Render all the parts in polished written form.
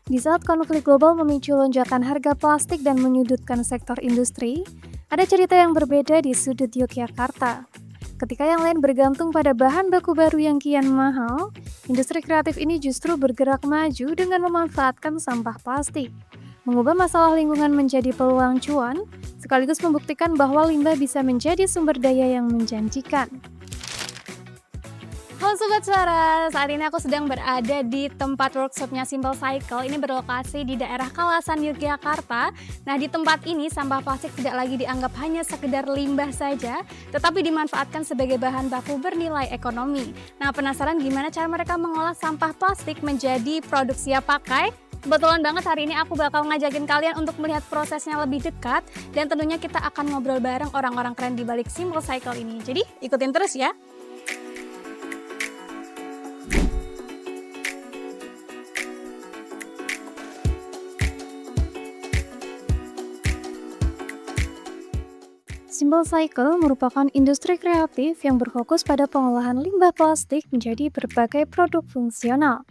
Di saat konflik global memicu lonjakan harga plastik dan menyudutkan sektor industri, ada cerita yang berbeda di sudut Yogyakarta. Ketika yang lain bergantung pada bahan baku baru yang kian mahal, industri kreatif ini justru bergerak maju dengan memanfaatkan sampah plastik, mengubah masalah lingkungan menjadi peluang cuan, sekaligus membuktikan bahwa limbah bisa menjadi sumber daya yang menjanjikan. Halo Sobat Suara, saat ini aku sedang berada di tempat workshopnya Simple Cycle. Ini berlokasi di daerah Kalasan, Yogyakarta. Nah, di tempat ini sampah plastik tidak lagi dianggap hanya sekedar limbah saja, tetapi dimanfaatkan sebagai bahan baku bernilai ekonomi. Nah, penasaran gimana cara mereka mengolah sampah plastik menjadi produk siap pakai? Kebetulan banget hari ini aku bakal ngajakin kalian untuk melihat prosesnya lebih dekat, dan tentunya kita akan ngobrol bareng orang-orang keren di balik Simple Cycle ini. Jadi, ikutin terus ya! Simple Cycle merupakan industri kreatif yang berfokus pada pengolahan limbah plastik menjadi berbagai produk fungsional.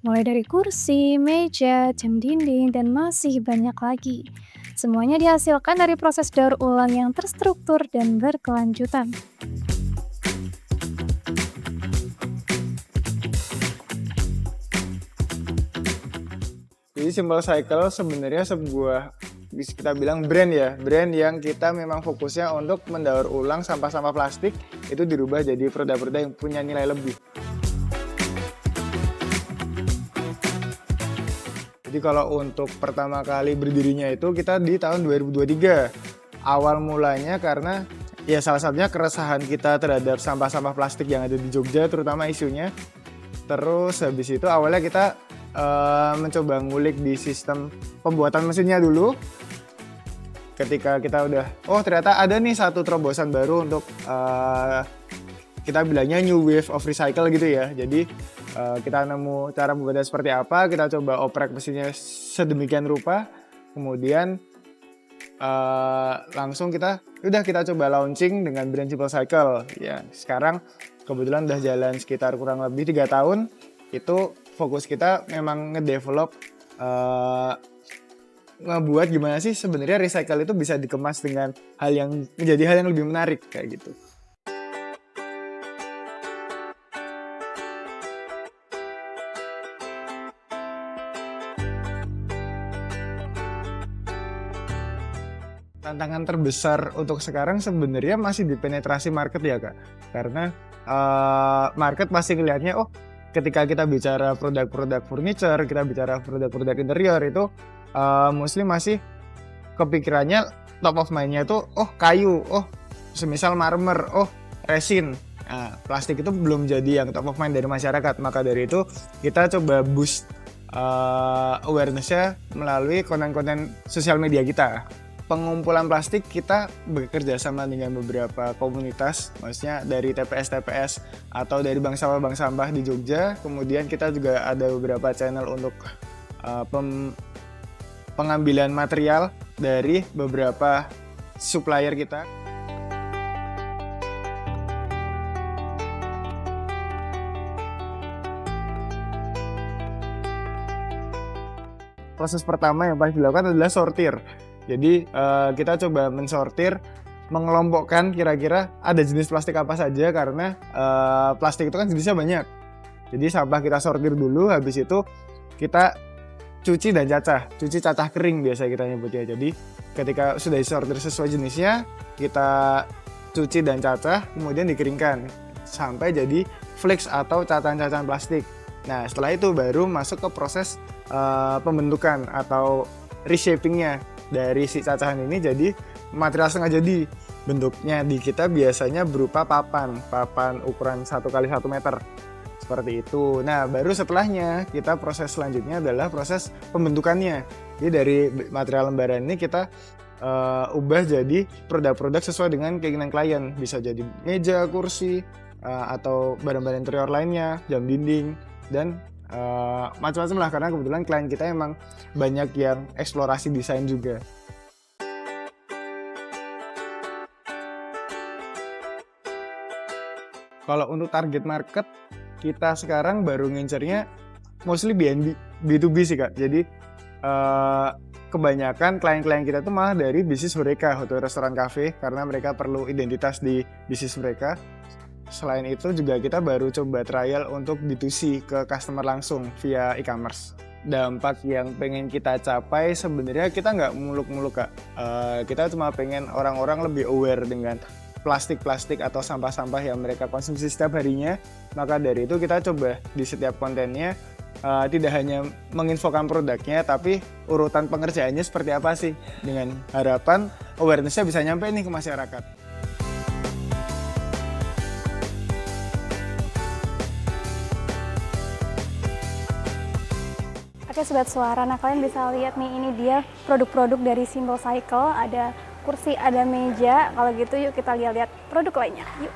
Mulai dari kursi, meja, jam dinding, dan masih banyak lagi. Semuanya dihasilkan dari proses daur ulang yang terstruktur dan berkelanjutan. Jadi Simple Cycle sebenarnya sebuah bisa kita bilang brand ya, brand yang kita memang fokusnya untuk mendaur ulang sampah-sampah plastik itu dirubah jadi produk-produk yang punya nilai lebih. Jadi kalau untuk pertama kali berdirinya itu kita di tahun 2023. Awal mulanya karena ya salah satunya keresahan kita terhadap sampah-sampah plastik yang ada di Jogja terutama isunya. Terus habis itu awalnya kita mencoba ngulik di sistem pembuatan mesinnya dulu. Ketika kita udah, oh ternyata ada nih satu terobosan baru untuk kita bilangnya new wave of recycle gitu ya. Jadi kita nemu cara membuatnya seperti apa, kita coba oprek mesinnya sedemikian rupa, kemudian langsung kita coba launching dengan brand Simple Cycle. Ya sekarang kebetulan udah jalan sekitar kurang lebih 3 tahun. Itu fokus kita memang ngedevelop ngebuat gimana sih sebenarnya recycle itu bisa dikemas dengan hal yang menjadi hal yang lebih menarik kayak gitu. Tantangan terbesar untuk sekarang sebenarnya masih di penetrasi market ya Kak, karena market pasti ngelihatnya ketika kita bicara produk-produk furniture, kita bicara produk-produk interior itu mostly masih kepikirannya top of mind-nya itu kayu, semisal marmer, resin. Nah, plastik itu belum jadi yang top of mind dari masyarakat. Maka dari itu kita coba boost awareness-nya melalui konten-konten sosial media kita. Pengumpulan plastik kita bekerja sama dengan beberapa komunitas, maksudnya dari TPS-TPS atau dari bank sampah di Jogja. Kemudian kita juga ada beberapa channel untuk pengambilan material dari beberapa supplier kita. Proses pertama yang paling dilakukan adalah sortir. Jadi kita coba mensortir, mengelompokkan kira-kira ada jenis plastik apa saja karena plastik itu kan jenisnya banyak. Jadi sampah kita sortir dulu, habis itu kita cuci dan cacah kering biasa kita nyebutnya. Jadi ketika sudah disortir sesuai jenisnya, kita cuci dan cacah, kemudian dikeringkan sampai jadi flakes atau cacahan-cacahan plastik. Nah setelah itu baru masuk ke proses pembentukan atau reshapingnya. Dari si cacahan ini jadi material setengah jadi. Bentuknya di kita biasanya berupa papan ukuran 1 x 1 meter seperti itu. Nah baru setelahnya kita proses selanjutnya adalah proses pembentukannya. Jadi dari material lembaran ini kita ubah jadi produk-produk sesuai dengan keinginan klien. Bisa jadi meja, kursi, atau barang-barang interior lainnya, jam dinding, dan macam-macam lah, karena kebetulan klien kita emang banyak yang eksplorasi desain juga. Kalau untuk target market kita sekarang baru ngincernya mostly B2B sih Kak. Jadi eh, kebanyakan klien-klien kita tuh malah dari bisnis mereka, hotel, restoran, cafe, karena mereka perlu identitas di bisnis mereka. Selain itu juga kita baru coba trial untuk D2C ke customer langsung via e-commerce. Dampak yang pengen kita capai sebenarnya kita nggak muluk-muluk Kak. Kita cuma pengen orang-orang lebih aware dengan plastik-plastik atau sampah-sampah yang mereka konsumsi setiap harinya. Maka dari itu kita coba di setiap kontennya tidak hanya menginfokan produknya, tapi urutan pengerjaannya seperti apa sih, dengan harapan awareness-nya bisa nyampe nih ke masyarakat. Oke Sobat Suara, nah kalian bisa lihat nih, ini dia produk-produk dari Simple Cycle. Ada kursi, ada meja. Kalau gitu yuk kita lihat-lihat produk lainnya. Yuk.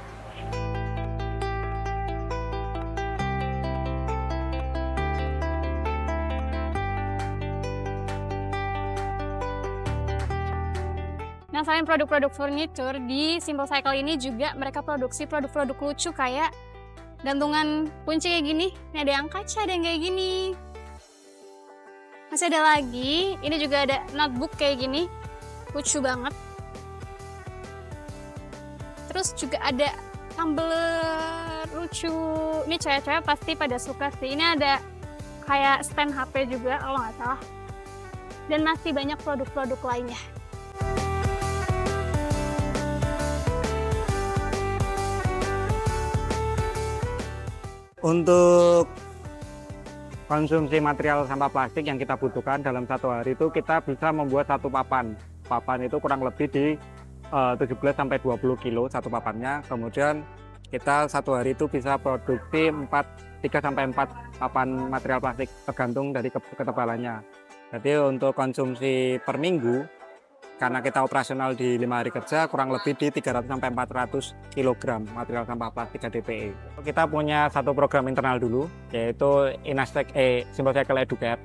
Nah, selain produk-produk furniture, di Simple Cycle ini juga mereka produksi produk-produk lucu kayak gantungan kunci kayak gini. Ini ada yang kaca, ada yang kayak gini. Masih ada lagi, ini juga ada notebook kayak gini. Lucu banget. Terus juga ada tumbler lucu. Ini cewek-cewek pasti pada suka sih. Ini ada kayak stand HP juga kalau nggak salah. Dan masih banyak produk-produk lainnya. Untuk konsumsi material sampah plastik yang kita butuhkan dalam satu hari itu kita bisa membuat satu papan. Papan itu kurang lebih di 17-20 kilo satu papannya. Kemudian kita satu hari itu bisa produksi 3-4 papan material plastik tergantung dari ketebalannya. Jadi untuk konsumsi per minggu, karena kita operasional di 5 hari kerja, kurang lebih di 300-400 kg material sampah plastik HDPE. Kita punya satu program internal dulu, yaitu Simple Cycle Educate,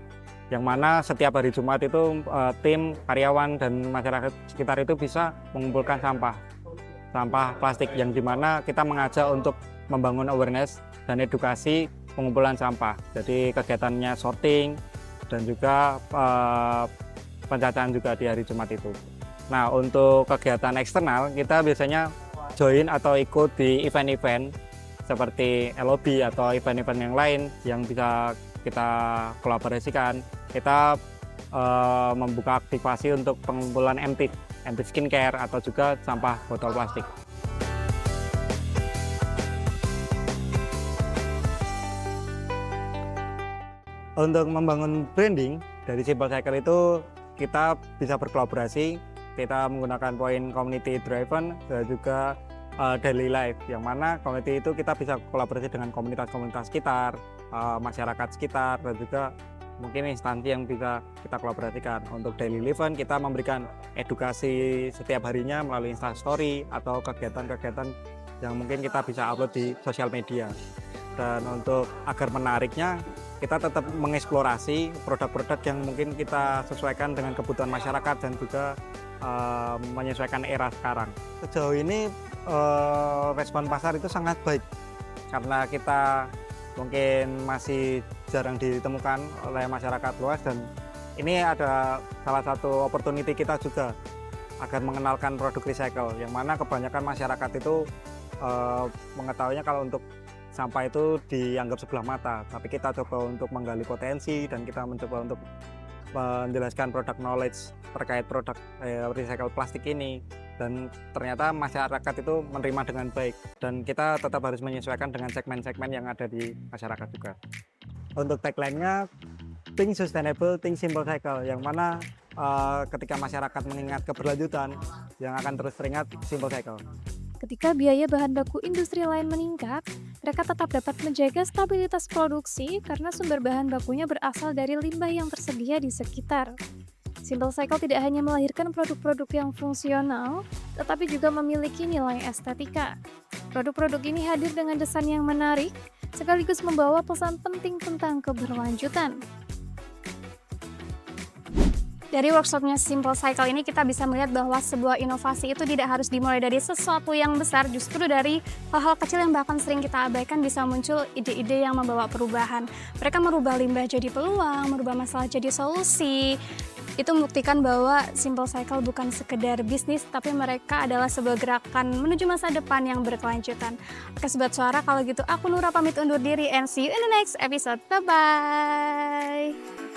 yang mana setiap hari Jumat itu tim, karyawan, dan masyarakat sekitar itu bisa mengumpulkan sampah plastik, yang dimana kita mengajak untuk membangun awareness dan edukasi pengumpulan sampah. Jadi kegiatannya sorting dan juga pencacahan juga di hari Jumat itu. Nah, untuk kegiatan eksternal kita biasanya join atau ikut di event-event seperti LOB atau event-event yang lain yang bisa kita kolaborasikan. Kita membuka aktivasi untuk pengumpulan empty skincare atau juga sampah botol plastik. Untuk membangun branding dari Simple Cycle itu kita bisa berkolaborasi, kita menggunakan poin community driven dan juga daily life, yang mana community itu kita bisa kolaborasi dengan komunitas-komunitas sekitar, masyarakat sekitar, dan juga mungkin instansi yang bisa kita kolaborasikan. Untuk daily event kita memberikan edukasi setiap harinya melalui Instastory atau kegiatan-kegiatan yang mungkin kita bisa upload di sosial media. Dan untuk agar menariknya, kita tetap mengeksplorasi produk-produk yang mungkin kita sesuaikan dengan kebutuhan masyarakat dan juga menyesuaikan era sekarang. Sejauh ini respon pasar itu sangat baik karena kita mungkin masih jarang ditemukan oleh masyarakat luas, dan ini ada salah satu opportunity kita juga agar mengenalkan produk recycle, yang mana kebanyakan masyarakat itu mengetahuinya kalau untuk sampah itu dianggap sebelah mata, tapi kita coba untuk menggali potensi dan kita mencoba untuk menjelaskan produk knowledge terkait produk recycle plastik ini, dan ternyata masyarakat itu menerima dengan baik, dan kita tetap harus menyesuaikan dengan segmen-segmen yang ada di masyarakat juga. Untuk tagline-nya Think Sustainable, Think Simple Cycle, yang mana ketika masyarakat mengingat keberlanjutan, yang akan terus teringat Simple Cycle. Ketika biaya bahan baku industri lain meningkat, mereka tetap dapat menjaga stabilitas produksi karena sumber bahan bakunya berasal dari limbah yang tersedia di sekitar. Simple Cycle tidak hanya melahirkan produk-produk yang fungsional, tetapi juga memiliki nilai estetika. Produk-produk ini hadir dengan desain yang menarik, sekaligus membawa pesan penting tentang keberlanjutan. Dari workshopnya Simple Cycle ini kita bisa melihat bahwa sebuah inovasi itu tidak harus dimulai dari sesuatu yang besar, justru dari hal-hal kecil yang bahkan sering kita abaikan bisa muncul ide-ide yang membawa perubahan. Mereka merubah limbah jadi peluang, merubah masalah jadi solusi. Itu membuktikan bahwa Simple Cycle bukan sekedar bisnis, tapi mereka adalah sebuah gerakan menuju masa depan yang berkelanjutan. Oke Sobat Suara, kalau gitu aku Nura pamit undur diri and see you in the next episode. Bye-bye!